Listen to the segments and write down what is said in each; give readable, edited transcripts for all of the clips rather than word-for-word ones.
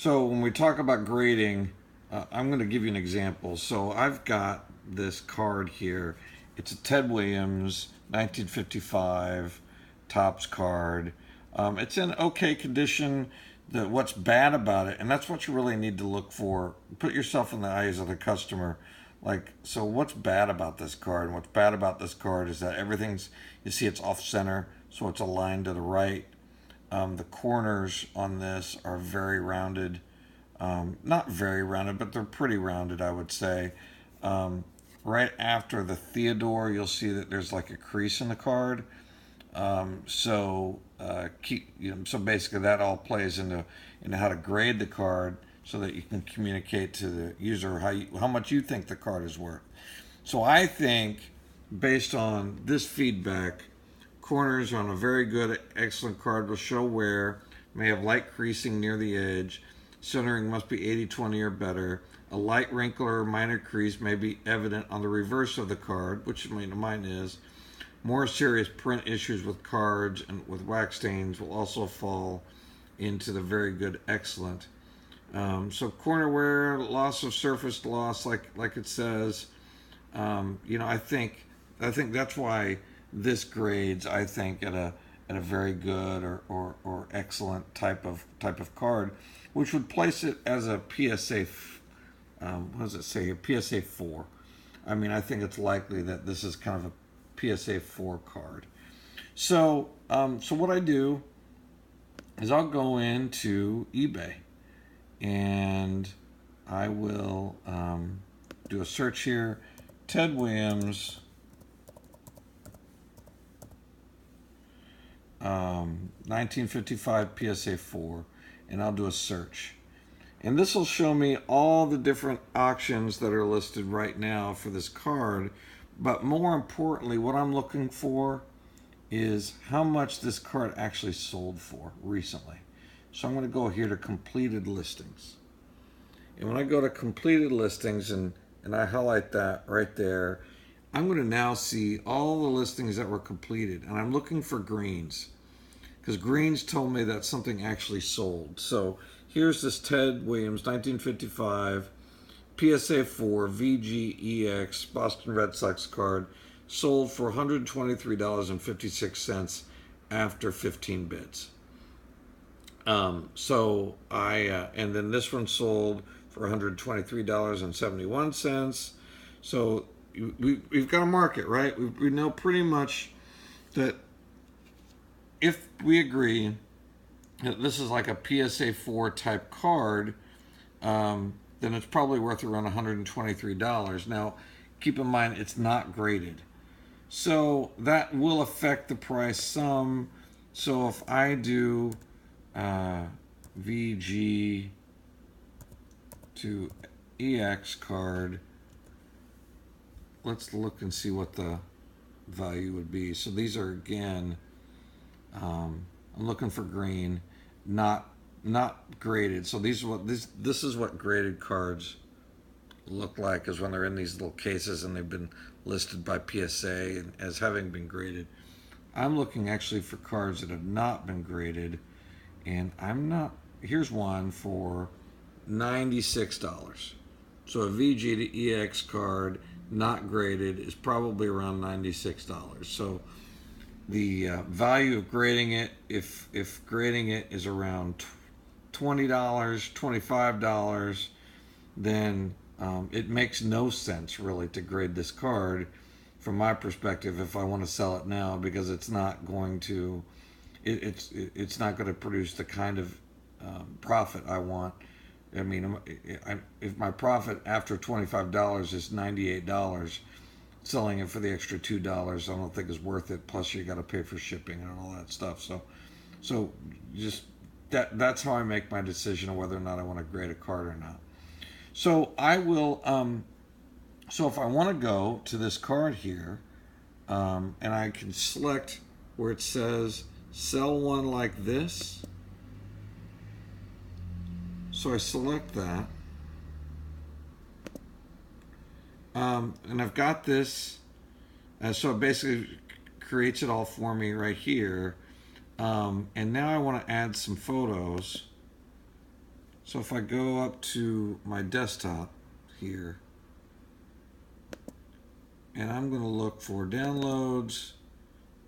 So when we talk about grading, I'm going to give you an example. So I've got this card here. It's a Ted Williams 1955 Topps card. It's in okay condition. What's bad about it, and that's what you really need to look for. Put yourself in the eyes of the customer. Like, so what's bad about this card? And what's bad about this card is that you see it's off center, so it's aligned to the right. The corners on this are very rounded. Not very rounded, but they're pretty rounded, I would say. Right after the Theodore, you'll see that there's like a crease in the card. So basically that all plays into how to grade the card so that you can communicate to the user how much you think the card is worth. So I think, based on this feedback, corners on a very good, excellent card will show wear, may have light creasing near the edge, centering must be 80/20 or better. A light wrinkle or minor crease may be evident on the reverse of the card, which mine is. More serious print issues with cards and with wax stains will also fall into the very good, excellent. So corner wear, loss of surface loss, like it says. I think that's why this grades, I think, at a very good or excellent type of card, which would place it as a PSA. What does it say here? PSA 4. I mean, I think it's likely that this is kind of a PSA 4 card. So what I do is I'll go into eBay and I will do a search here. Ted Williams 1955 PSA 4, and I'll do a search. And this will show me all the different auctions that are listed right now for this card. But more importantly, what I'm looking for is how much this card actually sold for recently. So I'm going to go here to completed listings. And when I go to completed listings and I highlight that right there, I'm going to now see all the listings that were completed. And I'm looking for greens, because greens told me that something actually sold. So here's this Ted Williams 1955 PSA 4 VGEX Boston Red Sox card, sold for $123.56 after 15 bids. And then this one sold for $123.71. So we've got a market, right? We know pretty much that if we agree that this is like a PSA 4 type card, then it's probably worth around $123. Now, keep in mind, it's not graded. So that will affect the price some. So if I do VG to EX card, let's look and see what the value would be. So these are, again, I'm looking for green, not graded. So this is what graded cards look like, is when they're in these little cases and they've been listed by PSA and as having been graded. I'm looking actually for cards that have not been graded, and here's one for $96. So a VG to EX card not graded is probably around $96. So the value of grading it, if grading it is around $20, $25, then it makes no sense really to grade this card from my perspective if I want to sell it now, because it's not going to produce the kind of profit I want. I mean, if my profit after $25 is $98, selling it for the extra $2 I don't think is worth it. Plus you got to pay for shipping and all that stuff. So just that's how I make my decision of whether or not I want to grade a card or not. So I will. So if I want to go to this card here, and I can select where it says sell one like this. So I select that. And I've got this, so it basically creates it all for me right here. And now I want to add some photos. So if I go up to my desktop here, and I'm going to look for downloads,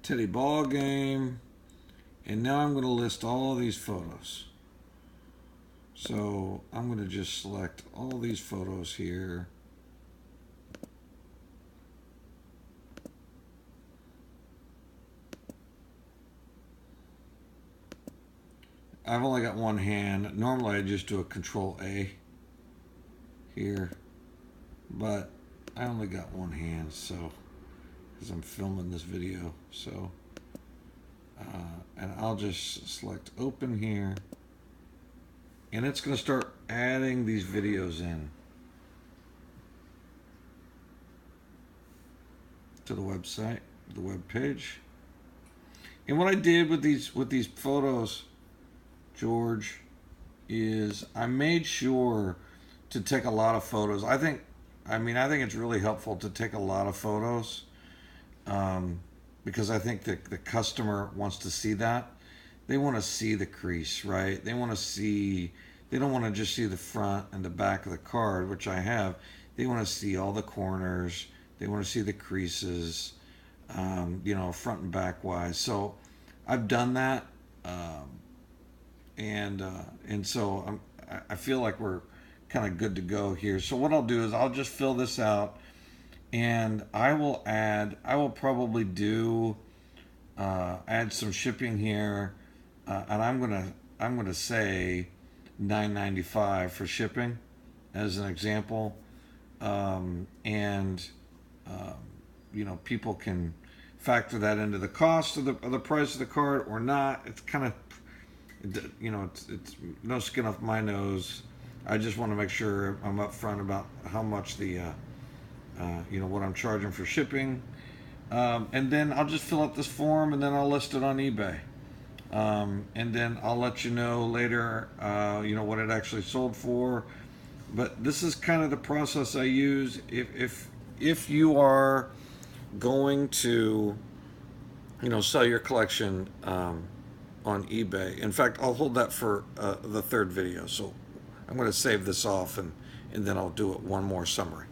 Teddy Ball Game, and now I'm going to list all these photos. So I'm going to just select all these photos here. I've only got one hand. Normally I just do a Control A here, but I only got one hand, so because I'm filming this video, so and I'll just select open here, and it's going to start adding these videos in to the website, the web page. And what I did with these photos, George, is I made sure to take a lot of photos. I think it's really helpful to take a lot of photos, because I think the customer wants to see that. They want to see the crease, right? They don't want to just see the front and the back of the card, which I have. They want to see all the corners. They want to see the creases, front and back wise. So I've done that. And so I feel like we're kind of good to go here. So what I'll do is I'll just fill this out, and I will probably do add some shipping here, and I'm gonna say $9.95 for shipping as an example, and people can factor that into the cost of the price of the card or not. It's kind of, it's no skin off my nose. I just want to make sure I'm upfront about how much what I'm charging for shipping. And then I'll just fill out this form, and then I'll list it on eBay. And then I'll let you know later, what it actually sold for. But this is kind of the process I use. If you are going to, sell your collection on eBay. In fact, I'll hold that for the third video. So I'm going to save this off, and then I'll do it one more summary.